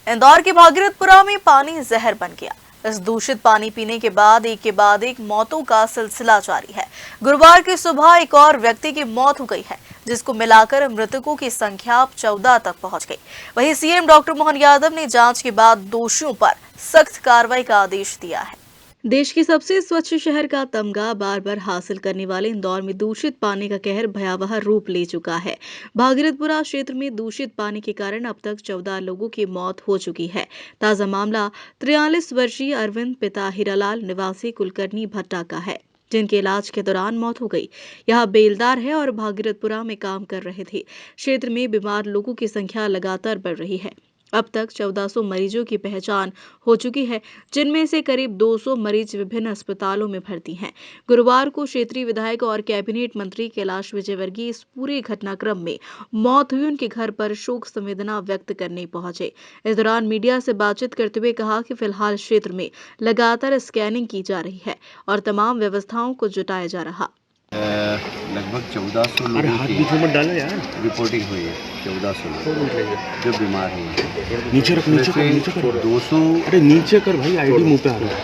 इंदौर के भागीरथपुरा में पानी जहर बन गया। इस दूषित पानी पीने के बाद एक मौतों का सिलसिला जारी है। गुरुवार की सुबह एक और व्यक्ति की मौत हो गई है, जिसको मिलाकर मृतकों की संख्या अब 14 तक पहुंच गई। वहीं सीएम डॉक्टर मोहन यादव ने जांच के बाद दोषियों पर सख्त कार्रवाई का आदेश दिया है। देश के सबसे स्वच्छ शहर का तमगा बार बार हासिल करने वाले इंदौर में दूषित पानी का कहर भयावह रूप ले चुका है। भागीरथपुरा क्षेत्र में दूषित पानी के कारण अब तक 14 लोगों की मौत हो चुकी है। ताजा मामला 43 वर्षीय अरविंद पिता हीरालाल निवासी कुलकर्णी भट्टा का है, जिनके इलाज के दौरान मौत हो गई। यह बेलदार है और भागीरथपुरा में काम कर रहे थे। क्षेत्र में बीमार लोगों की संख्या लगातार बढ़ रही है। अब तक 1400 मरीजों की पहचान हो चुकी है, जिनमें से करीब 200 मरीज विभिन्न अस्पतालों में भर्ती हैं। गुरुवार को क्षेत्रीय विधायक और कैबिनेट मंत्री कैलाश विजयवर्गीय इस पूरे घटनाक्रम में मौत हुई उनके घर पर शोक संवेदना व्यक्त करने पहुंचे। इस दौरान मीडिया से बातचीत करते हुए कहा कि फिलहाल क्षेत्र में लगातार स्कैनिंग की जा रही है और तमाम व्यवस्थाओं को जुटाया जा रहा। लगभग 1400 लोगों की रिपोर्टिंग हुई है। 1400 लोग जो बीमार हुए, नीचे कर 200, अरे नीचे कर भाई, आईडी मुंह पे आ रहा है।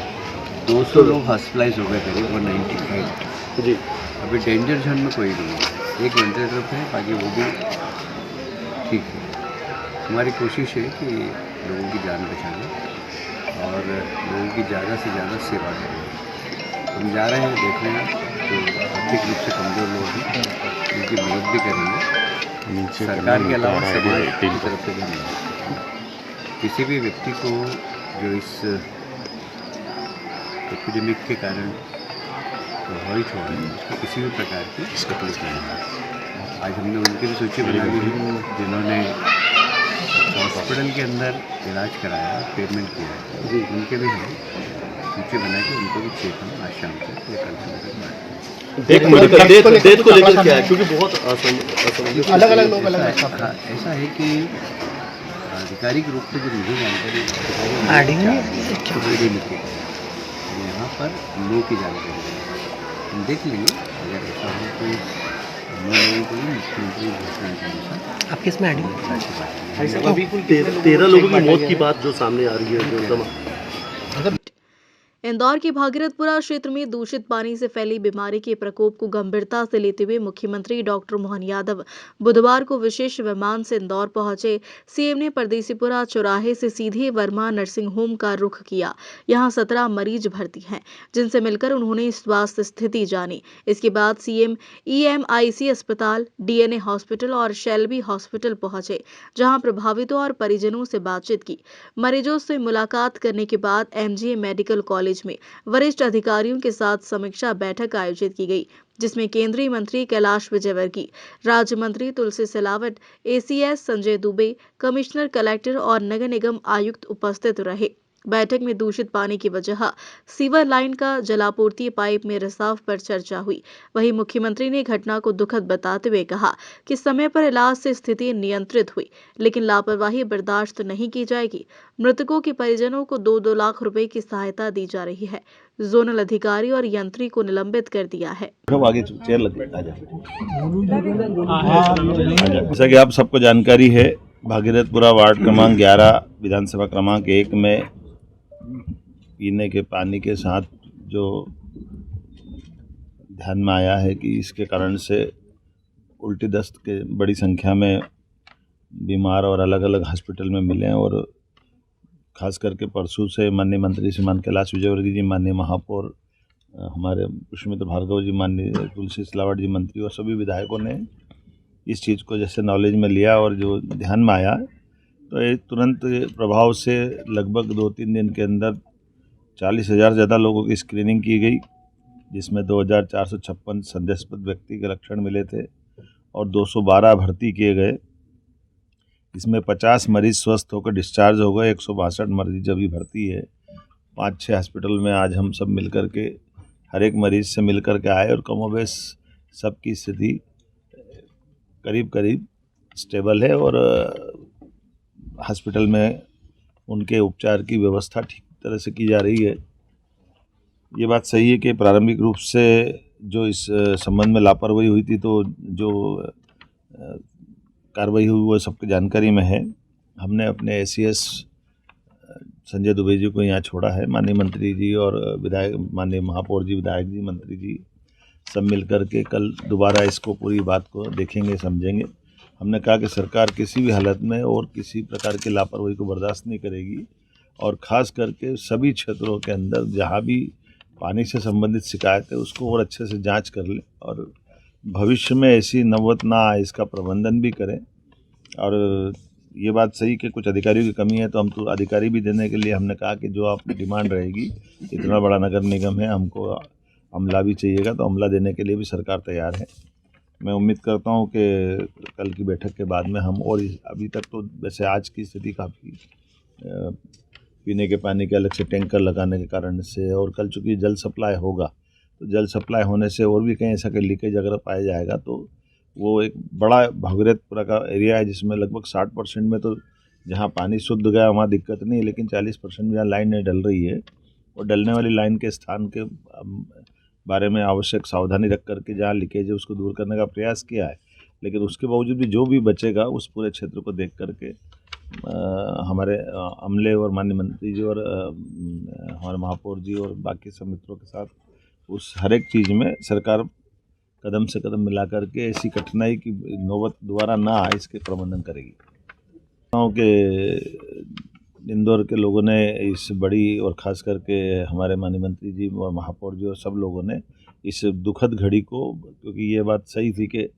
200 लोग हॉस्पिटलाइज हो गए करीब 198 जी। अभी डेंजर जोन में कोई नहीं है, एक वेंटिलेटर पे है, बाकी वो भी ठीक है। हमारी कोशिश है कि लोगों की जान बचाएं और लोगों की ज़्यादा से ज़्यादा सेवा करें। हम जा रहे हैं, देख रहे हैं तो आर्थिक रूप से कमज़ोर लोग हैं, उनकी मदद भी करेंगे। सरकार के अलावा समाज की तरफ से भी नहीं। किसी भी व्यक्ति को जो इस एपिडेमिक के कारण प्रभावित हो रहे हैं, उसको किसी भी प्रकार की तकलीफ नहीं है। आज हमने उनकी भी सूची बना ली है, जिन्होंने हॉस्पिटल के अंदर इलाज कराया, पेमेंट किया है, उनके भी हम सूची बना के उनको भी चेक हम आज शाम तक या कल शाम तक डेट को लेकर क्या है, क्योंकि बहुत अलग-अलग लोग ऐसा है कि आधिकारिक रूप से जो मुझे जानकारी यहाँ पर लोग की जानकारी है। हम देख लेंगे, अगर ऐसा हो तो हम लोगों को मुख्यमंत्री घोषणा के अनुसार आपके इसमें आईडी 13 लोगों की मौत की बात जो सामने आ रही है, जो एकदम इंदौर के भागीरथपुरा क्षेत्र में दूषित पानी से फैली बीमारी के प्रकोप को गंभीरता से लेते हुए मुख्यमंत्री डॉक्टर मोहन यादव बुधवार को विशेष विमान से इंदौर पहुंचे। सीएम ने परदेसीपुरा चौराहे से सीधे वर्मा नर्सिंग होम का रुख किया। यहां 17 मरीज भर्ती हैं, जिनसे मिलकर उन्होंने स्वास्थ्य स्थिति जानी। इसके बाद सीएम ईएमआईसी अस्पताल, डीएनए हॉस्पिटल और शेल्बी हॉस्पिटल पहुंचे, जहां प्रभावितों और परिजनों से बातचीत की। मरीजों से मुलाकात करने के बाद एमजीए मेडिकल कॉलेज में वरिष्ठ अधिकारियों के साथ समीक्षा बैठक आयोजित की गई, जिसमें केंद्रीय मंत्री कैलाश विजयवर्गीय, राज्य मंत्री Tulsi Silawat, ACS Sanjay Dubey, commissioner collector और नगर निगम आयुक्त उपस्थित रहे। बैठक में दूषित पानी की वजह सीवर लाइन का जलापूर्ति पाइप में रिसाव पर चर्चा हुई। वहीं मुख्यमंत्री ने घटना को दुखद बताते हुए कहा कि समय पर इलाज से स्थिति नियंत्रित हुई, लेकिन लापरवाही बर्दाश्त नहीं की जाएगी। मृतकों के परिजनों को 2-2 लाख रुपए की सहायता दी जा रही है। जोनल अधिकारी और यंत्री को निलंबित कर दिया है। जैसा कि आप सबको जानकारी है, भागीरथपुरा वार्ड क्रमांक 11 विधानसभा क्रमांक 1 में पीने के पानी के साथ जो ध्यान में आया है कि इसके कारण से उल्टी दस्त के बड़ी संख्या में बीमार और अलग अलग हॉस्पिटल में मिले हैं। और खास करके परसों से माननीय मंत्री श्रीमान कैलाश विजयवर्गीय जी, माननीय महापौर हमारे पुष्पमित्र भार्गव जी, माननीय तुलसी सिलावट जी मंत्री और सभी विधायकों ने इस चीज़ को जैसे नॉलेज में लिया और जो ध्यान में आया, तो ये तुरंत प्रभाव से लगभग 2-3 दिन के अंदर 40,000 से ज़्यादा लोगों की स्क्रीनिंग की गई, जिसमें 2,456 संदेहास्पद व्यक्ति के लक्षण मिले थे और 212 भर्ती किए गए। इसमें 50 मरीज स्वस्थ होकर डिस्चार्ज हो गए, 162 मरीज अभी भर्ती है। 5-6 हॉस्पिटल में आज हम सब मिलकर के हर एक मरीज से मिलकर के आए और कमोबेश सबकी स्थिति करीब करीब स्टेबल है और हॉस्पिटल में उनके उपचार की व्यवस्था ठीक तरह से की जा रही है। ये बात सही है कि प्रारंभिक रूप से जो इस संबंध में लापरवाही हुई थी, तो जो कार्रवाई हुई वो सबकी जानकारी में है। हमने अपने एसीएस संजय दुबे जी को यहाँ छोड़ा है। माननीय मंत्री जी और विधायक, माननीय महापौर जी, विधायक जी, मंत्री जी सब मिल कर के कल दोबारा इसको पूरी बात को देखेंगे, समझेंगे। हमने कहा कि सरकार किसी भी हालत में और किसी प्रकार की लापरवाही को बर्दाश्त नहीं करेगी और ख़ास करके सभी क्षेत्रों के अंदर जहाँ भी पानी से संबंधित शिकायत है उसको और अच्छे से जांच कर लें और भविष्य में ऐसी नौबत ना आए इसका प्रबंधन भी करें। और ये बात सही कि कुछ अधिकारियों की कमी है, तो हम तो अधिकारी भी देने के लिए हमने कहा कि जो आपकी डिमांड रहेगी, इतना बड़ा नगर निगम है, हमको अमला भी चाहिएगा, तो अमला देने के लिए भी सरकार तैयार है। मैं उम्मीद करता हूँ कि कल की बैठक के बाद में हम और अभी तक तो वैसे आज की स्थिति काफ़ी पीने के पानी के अलग से टैंकर लगाने के कारण से, और कल चूँकि जल सप्लाई होगा तो जल सप्लाई होने से और भी कहीं ऐसा कि लीकेज अगर पाया जाएगा तो वो एक बड़ा भगीरथपुरा का एरिया है जिसमें लगभग 60% में तो जहाँ पानी शुद्ध गया वहाँ दिक्कत नहीं है, लेकिन 40% जहाँ लाइन नहीं डल रही है और डलने वाली लाइन के स्थान के बारे में आवश्यक सावधानी रख करके जहाँ लीकेज है उसको दूर करने का प्रयास किया है। लेकिन उसके बावजूद भी जो भी बचेगा उस पूरे क्षेत्र को देख करके हमारे अमले और माननीय मंत्री जी और हमारे महापौर जी और बाकी सब मित्रों के साथ उस हर एक चीज़ में सरकार कदम से कदम मिला करके ऐसी कठिनाई की नौबत दोबारा ना आए इसके प्रबंधन करेगी। कि इंदौर के लोगों ने इस बड़ी और ख़ास करके हमारे माननीय मंत्री जी और महापौर जी और सब लोगों ने इस दुखद घड़ी को, क्योंकि ये बात सही थी कि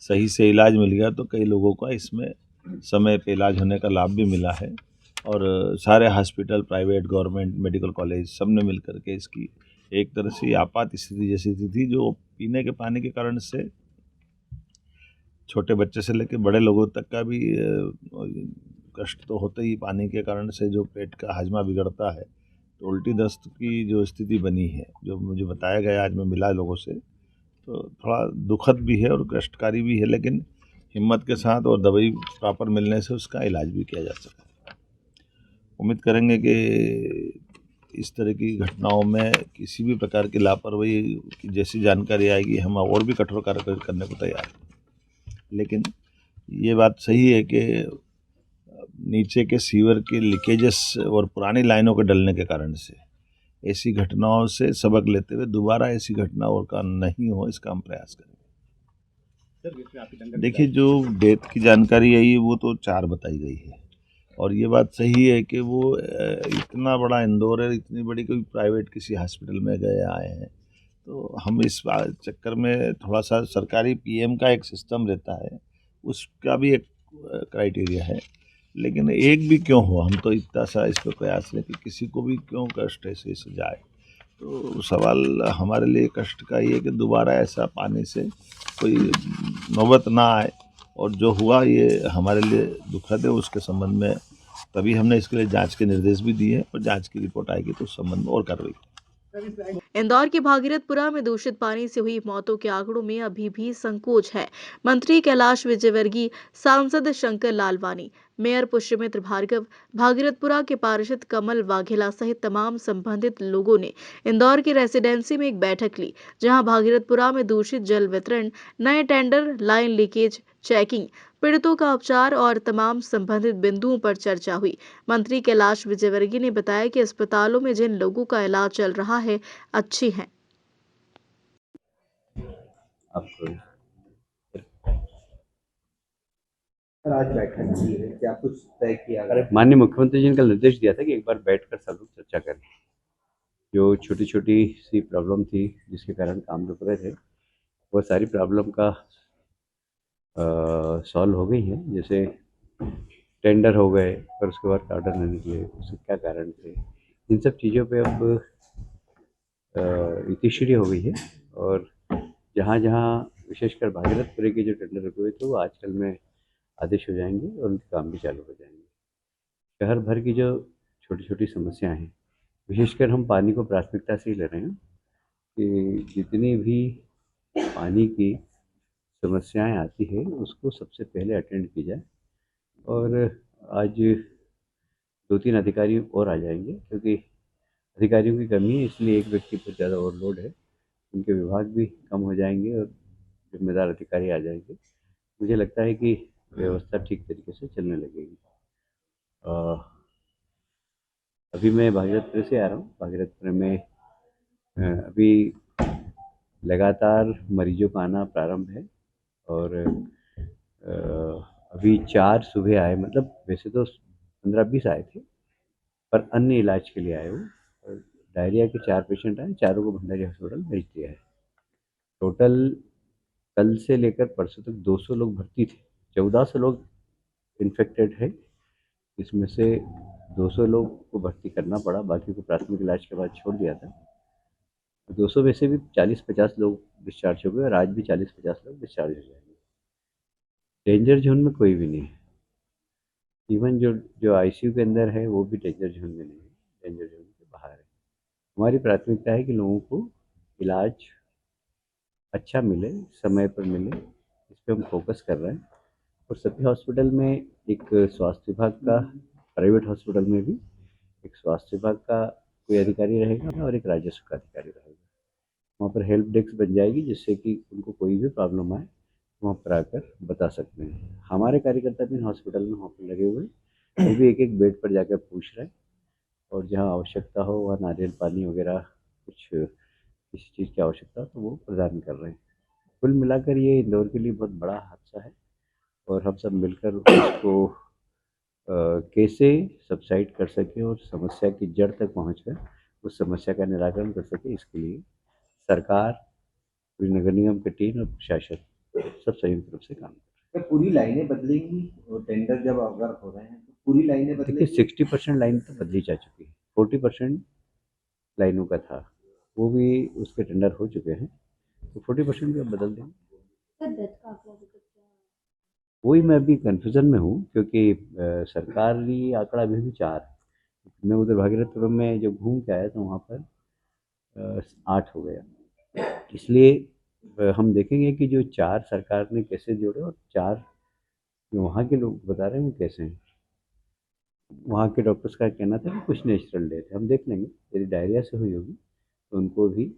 सही से इलाज मिल गया तो कई लोगों का इसमें समय पे इलाज होने का लाभ भी मिला है और सारे hospital, private, government, medical college सब ने मिल करके इसकी एक तरह से आपात स्थिति जैसी थी जो पीने के पानी के कारण से छोटे बच्चे से लेकर बड़े लोगों तक का भी कष्ट तो होता ही, पानी के कारण से जो पेट का हाजमा बिगड़ता है तो उल्टी दस्त की जो स्थिति बनी है, जो मुझे बताया गया आज मैं मिला लोगों से, तो थोड़ा दुखद भी है और कष्टकारी भी है, लेकिन हिम्मत के साथ और दवाई प्रॉपर मिलने से उसका इलाज भी किया जा सकता है। उम्मीद करेंगे कि इस तरह की घटनाओं में किसी भी प्रकार की लापरवाही की जैसी जानकारी आएगी हम और भी कठोर कार्रवाई करने को तैयार हैं। लेकिन ये बात सही है कि नीचे के सीवर के लीकेजेस और पुरानी लाइनों के डलने के कारण से ऐसी घटनाओं से सबक लेते हुए दोबारा ऐसी घटना और का नहीं हो इसका हम प्रयास करेंगे। देखिए, जो डेथ की जानकारी आई है वो तो 4 बताई गई है और ये बात सही है कि वो इतना बड़ा इंदौर है, इतनी बड़ी कोई प्राइवेट किसी हॉस्पिटल में गए आए हैं, तो हम इस चक्कर में थोड़ा सा सरकारी पीएम का एक सिस्टम रहता है उसका भी एक क्राइटेरिया है, लेकिन एक भी क्यों हो, हम तो इतना सा इस पर प्रयास है कि किसी को भी क्यों कष्ट ऐसे से जाए। तो सवाल हमारे लिए कष्ट का ये है कि दोबारा ऐसा पानी से कोई नौबत ना आए, और जो हुआ ये हमारे लिए दुखद है। उसके संबंध में तभी हमने इसके लिए जांच के निर्देश भी दिए और जांच की रिपोर्ट आएगी तो उस संबंध में और कार्रवाई। इंदौर के भागीरथपुरा में दूषित पानी से हुई मौतों के आंकड़ों में अभी भी संकोच है। मंत्री कैलाश विजयवर्गीय, सांसद शंकर लालवानी, मेयर पुष्यमित्र भार्गव, भागीरथपुरा के पार्षद कमल वाघेला सहित तमाम संबंधित लोगों ने इंदौर की रेसिडेंसी में एक बैठक ली, जहां भागीरथपुरा में दूषित जल वितरण, नए टेंडर, लाइन लीकेज, चेकिंग, पीड़ितों का उपचार और तमाम संबंधित बिंदुओं पर चर्चा हुई। मंत्री कैलाश विजयवर्गीय ने बताया कि अस्पतालों में जिन लोगों का इलाज चल रहा है अच्छी हैं। आज बैठक की है, क्या कुछ तय किया गया? माननीय मुख्यमंत्री जी ने कल निर्देश दिया था कि एक बार बैठकर सब लोग चर्चा करें। जो छोटी छोटी सी प्रॉब्लम थी जिसके कारण काम रुक रहे थे, वो सारी प्रॉब्लम का सॉल्व हो गई है। जैसे टेंडर हो गए पर उसके बाद ऑर्डर नहीं निकले, उसके क्या कारण थे, इन सब चीज़ों पे अब इतिश्री हो गई है। और जहाँ जहाँ विशेषकर भागीरथपुरे के जो टेंडर रुके हुए थे वो आजकल में आदेश हो जाएंगे और उनके काम भी चालू हो जाएंगे। शहर भर की जो छोटी छोटी समस्याएं हैं, विशेषकर हम पानी को प्राथमिकता से ही ले रहे हैं कि जितनी भी पानी की समस्याएं आती है उसको सबसे पहले अटेंड की जाए। और आज 2-3 अधिकारी और आ जाएंगे, क्योंकि अधिकारियों की कमी है, इसलिए एक व्यक्ति पर ज़्यादा ओवरलोड है। उनके विभाग भी कम हो जाएंगे और जिम्मेदार अधिकारी आ जाएंगे। मुझे लगता है कि व्यवस्था ठीक तरीके से चलने लगेगी। अभी मैं भागीरथपुर से आ रहा हूँ। भागीरथपुर में अभी लगातार मरीजों का आना प्रारंभ है और अभी 4 सुबह आए, मतलब वैसे तो 15-20 आए थे, पर अन्य इलाज के लिए आए वो। और डायरिया के 4 पेशेंट आए, चारों को भंडारी हॉस्पिटल भेज दिया है। टोटल कल से लेकर परसों तक 200 लोग भर्ती थे, 1400 लोग इन्फेक्टेड है। इसमें से 200 लोग को भर्ती करना पड़ा, बाकी को प्राथमिक इलाज के बाद छोड़ दिया था। 200 में से भी 40-50 लोग डिस्चार्ज हो गए और आज भी 40-50 लोग डिस्चार्ज हो जाएंगे। डेंजर जोन में कोई भी नहीं है। इवन जो जो आईसीयू के अंदर है वो भी डेंजर जोन में नहीं है, डेंजर जोन के बाहर है। हमारी प्राथमिकता है कि लोगों को इलाज अच्छा मिले, समय पर मिले, इस पर हम फोकस कर रहे हैं। और सभी हॉस्पिटल में एक स्वास्थ्य विभाग का, प्राइवेट हॉस्पिटल में भी एक स्वास्थ्य विभाग का कोई अधिकारी रहेगा और एक राजस्व का अधिकारी रहेगा। वहाँ पर हेल्प डेस्क बन जाएगी, जिससे कि उनको कोई भी प्रॉब्लम आए वहाँ पर आकर बता सकते हैं। हमारे कार्यकर्ता भी हॉस्पिटल में वहाँ पर लगे हुए हैं, वो भी एक एक बेड पर जाकर पूछ रहे हैं और जहाँ आवश्यकता हो वहाँ नारियल पानी वगैरह कुछ किसी चीज़ की आवश्यकता हो तो वो प्रदान कर रहे हैं। कुल मिलाकर ये इंदौर के लिए बहुत बड़ा हादसा है और हम सब मिलकर उसको कैसे सबसाइड कर सकें और समस्या की जड़ तक पहुँचकर उस समस्या का निराकरण कर सके, इसके लिए सरकार, पूरी नगर निगम की टीम और प्रशासन सब संयुक्त रूप से काम कर क्या पूरी लाइनें बदलेंगी और टेंडर जब अगर हो रहे हैं तो पूरी लाइनें रहे हैं। देखिए, बदलेंगी? 60% लाइन तो बदली जा चुकी है, 40% लाइनों का था, वो भी उसके टेंडर हो चुके हैं, तो 40% भी अब बदल देंगे। वही मैं अभी कन्फ्यूज़न में हूँ, क्योंकि सरकारी आंकड़ा अभी भी 4 है। मैं उधर भागीरथपुर में जब घूम के आया तो वहाँ पर 8 हो गया। इसलिए हम देखेंगे कि जो 4 सरकार ने कैसे जोड़े और 4 जो वहाँ के लोग बता रहे हैं वो कैसे हैं। वहाँ के डॉक्टर्स का कहना था कि कुछ नेचुरल डेथ है, हम देख लेंगे। यदि डायरिया से हुई होगी तो उनको भी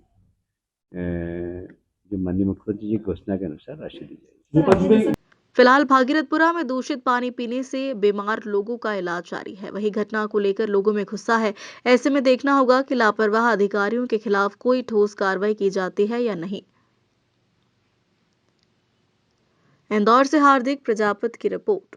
जो माननीय मुख्यमंत्री जी की घोषणा के अनुसार राशि दी जाएगी। फिलहाल भागीरथपुरा में दूषित पानी पीने से बीमार लोगों का इलाज जारी है। वहीं घटना को लेकर लोगों में गुस्सा है। ऐसे में देखना होगा कि लापरवाह अधिकारियों के खिलाफ कोई ठोस कार्रवाई की जाती है या नहीं। इंदौर से हार्दिक प्रजापति की रिपोर्ट।